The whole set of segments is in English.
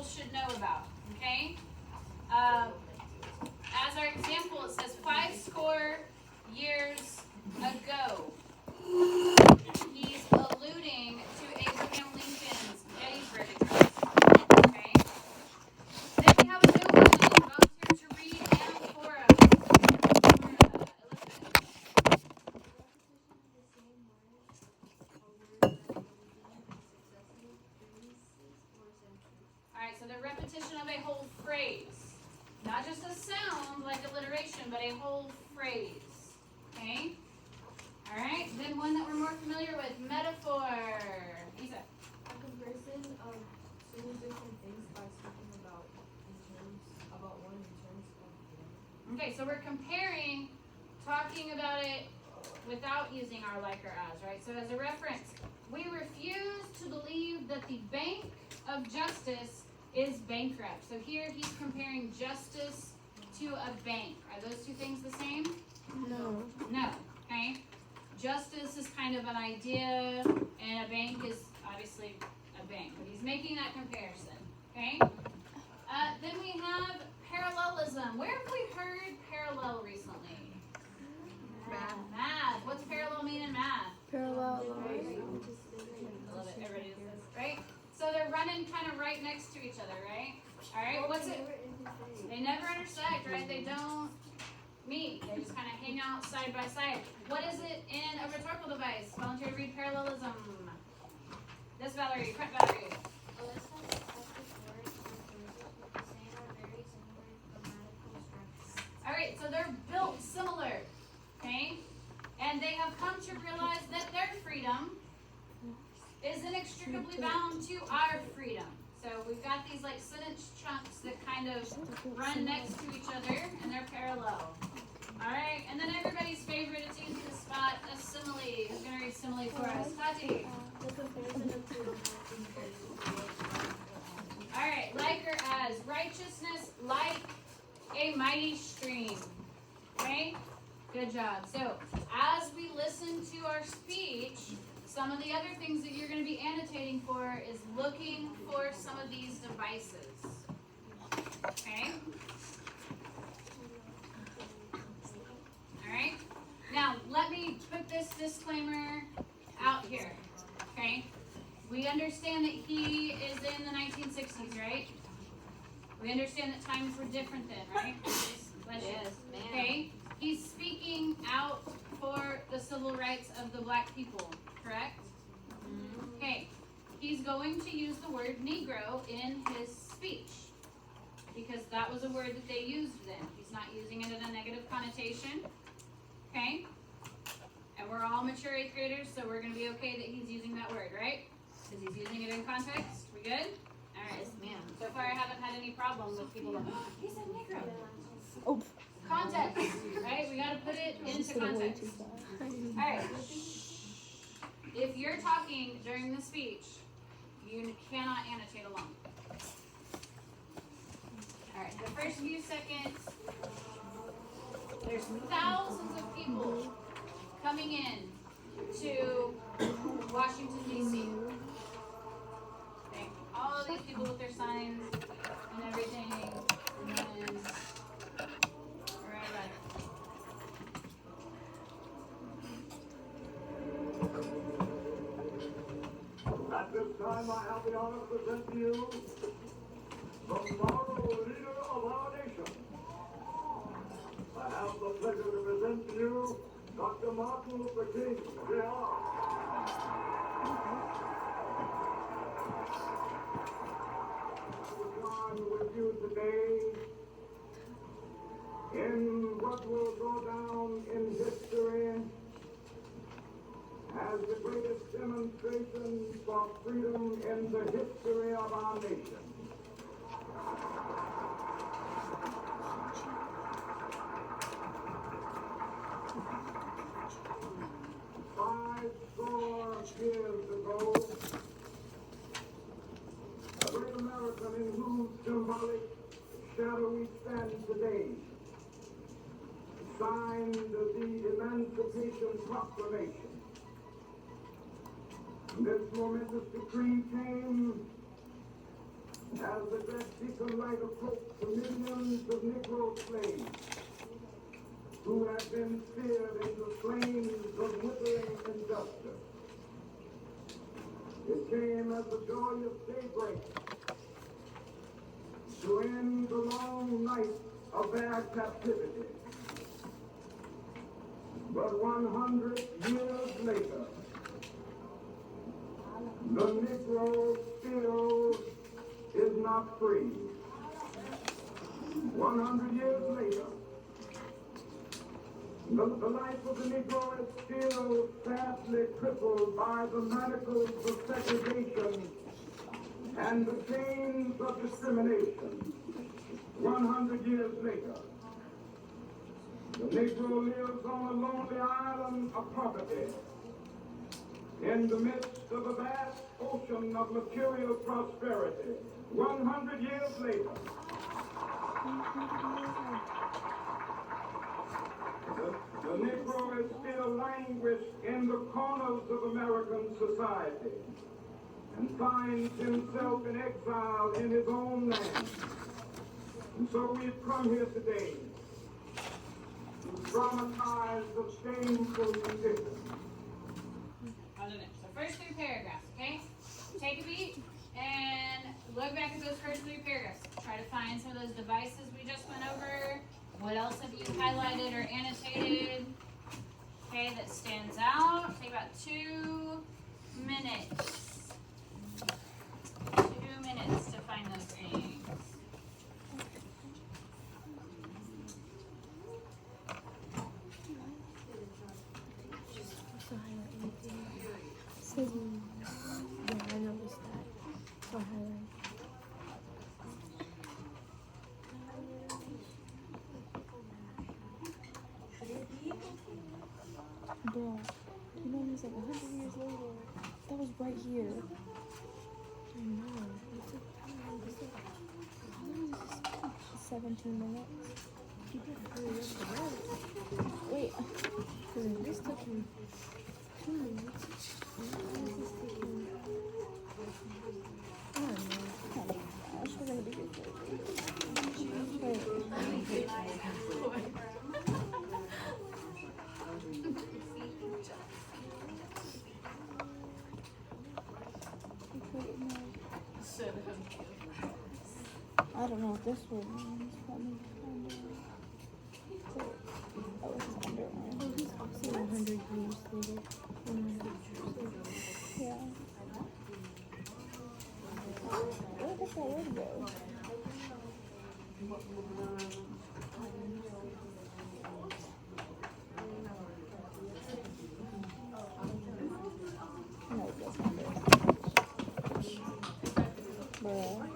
people should know about. Okay? As our example, it says 50 years ago. He's alluding to Abraham Lincoln's Gettysburg Address. Okay? Then we have a new one that is volunteer to read and for us. Alright, so the repetition of a whole phrase. Not just a sound like alliteration, but a whole phrase. Okay? Alright, then one that we're more familiar with, metaphor. Isa. A comparison of two different things by speaking about one in terms of the other. Okay, so we're comparing, talking about it without using our like or as, right? So as a reference, we refuse to believe that the Bank of Justice is bankrupt. So here he's comparing justice to a bank. Are those two things the same? No. No, okay? Justice is kind of an idea, and a bank is obviously a bank. But he's making that comparison, okay? Then we have parallelism. Where have we heard parallel recently? Math. What's parallel mean in math? Parallel. I love it. Everybody does this, right? So they're running kind of right next to each other, right? All right, what's it? They never intersect, right? They don't meet. They just kind of hang out side by side. What is it in a rhetorical device? Volunteer to read parallelism. This Valerie, prep Valerie. All right, so they're built similar, okay? And they have come to realize that their freedom is inextricably bound to our freedom. So we've got these like sentence chunks that kind of run next to each other, and they're parallel. All right, and then everybody's favorite, it's easy to spot, a simile. Who's going to read simile for us? Tati. All right, like or as, righteousness like a mighty stream. Okay, good job. So as we listen to our speech, some of the other things that you're going to be annotating for is looking for some of these devices. Okay? All right? Now, let me put this disclaimer out here. Okay? We understand that he is in the 1960s, right? We understand that times were different then, right? Yes, ma'am. Okay? He's speaking out for the civil rights of the black people. Correct? Okay. He's going to use the word Negro in his speech because that was a word that they used then. He's not using it in a negative connotation. Okay? And we're all mature 8th graders, so we're going to be okay that he's using that word, right? Because he's using it in context. We good? All right. Yes, ma'am. So far, I haven't had any problem with people going, oh, he said Negro. Oh. Context, right? We got to put it into context. All right. If you're talking during the speech, you cannot annotate along. All right, the first few seconds, there's thousands of people coming in to Washington, D.C. Okay, all of these people with their signs and everything, and then, all right. At this time, I have the honor to present to you the moral leader of our nation. I have the pleasure to present to you Dr. Martin Luther King, Jr. I will with you today in what will go down in history as the greatest demonstration for freedom in the history of our nation. Five score years ago, a great American in whose symbolic shadow we stand today signed the Emancipation Proclamation. This momentous decree came as the dead beacon light approached the millions of Negro slaves who had been seared into flames of withering injustice. It came as the joyous daybreak to end the long night of their captivity. But 100 years later, the Negro still is not free. 100 years later, the life of the Negro is still sadly crippled by the manacles of segregation and the chains of discrimination. 100 years later, the Negro lives on a lonely island of poverty in the midst of a vast ocean of material prosperity. 100 years later, the Negro is still languished in the corners of American society and finds himself in exile in his own land. And so we've come here today to dramatize the shameful condition. So first 3 paragraphs, okay? Take a beat and look back at those first 3 paragraphs. Try to find some of those devices we just went over. What else have you highlighted or annotated? Okay, that stands out. Take about 2 minutes. 2 minutes to find those things. Yeah, I noticed that. So highlight. Bro, you know he's like 100 years later. That was right here. I know. It took time. It's like, how long is this speech? 17 minutes. You gotta hurry up. Wait, because this took me 2 minutes. Why is this taking? I don't know. Oh my gosh, we're gonna be here for I don't know what this word means. Let me find it. Oh, it's underlined. Oh, he's also 100 years later. 100 years later. Yeah. Where did that word go? No, it doesn't. Bruh.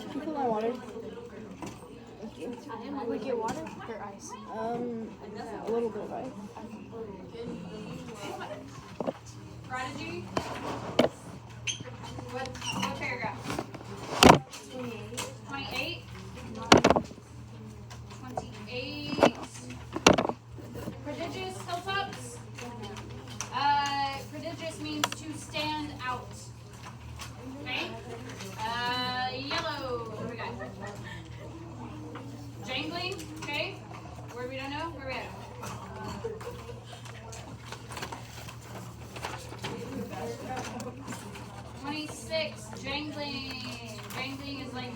Can I water? We get water or ice? A little bit of ice. Prodigy? What paragraph? 28? 28. Prodigious, hilltops? Prodigious means to stand out. Okay? Yellow. What do we got? Jangling, okay? Word we don't know? Where we at? 26, jangling. Jangling is like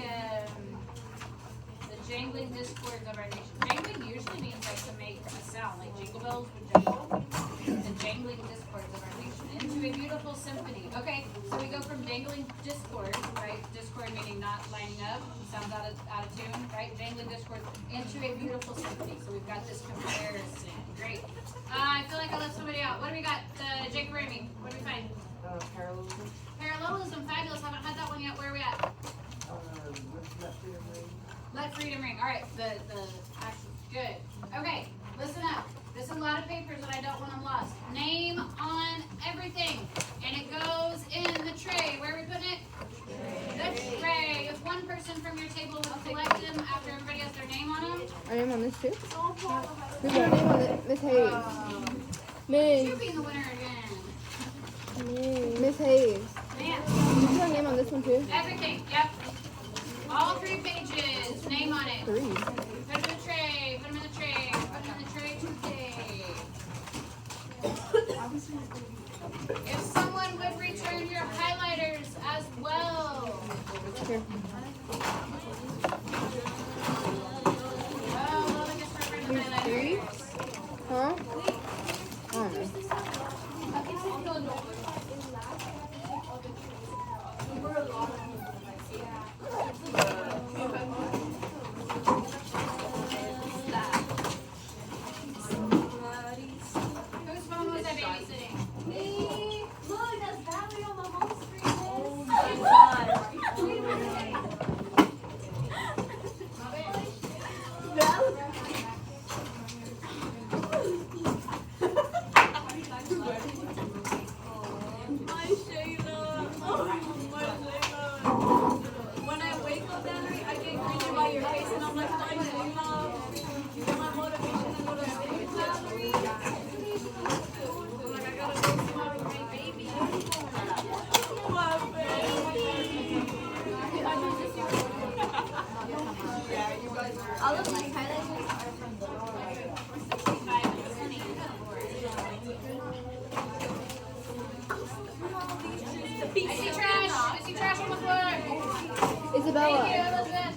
the jangling discords of our nation. Jangling usually means like to make a sound, like jingle bells would jangle. The jangling discords of our nation into a beautiful symphony. Okay, so we go from jangling discord, right? Discord meaning not lining up, sounds out of tune, right? Jangling discord into a beautiful symphony. So we've got this comparison. Great. I feel like I left somebody out. What do we got? Jacob Ramey. What do we find? Parallelism. Parallelism, fabulous. Haven't had that one yet. Where are we at? Let freedom ring. All right, the actual good. Okay, listen up. This is a lot of papers that I don't want them lost. Name on everything. And it goes in the tray. Where are we putting it? The tray. If one person from your table would collect them after everybody has their name on them. Our name on this too? Who's our name on it? Miss Hayes. You're Miss. being the winner again. Miss Hayes. Man. Who's our name on this one too? Everything. Yep. All 3 pages. Name on it. 3. Put them in the tray. Put them in the tray. Put them in the tray today. If someone would return your highlighters as well. Here. Oh, well, I guess we're running There's 3? highlighters. Huh? I don't know. Whose phone was I babysitting? Me. Look, that's Valerie on my home screen. Oh my god. My Shayla. Oh my Shayla. When I wake up, Valerie, I get greeted by your face and I'm like, my Shayla. You're my motivation to go to sleep, Valerie. I'm like, I gotta go see my baby. My baby. All of my highlighters are from the I see trash. I see trash on the floor. Isabella. Thank you, Elizabeth.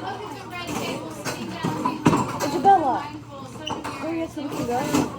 Look at the red table sitting down behind Isabella. mindful, so Where are you so we can go? mindful.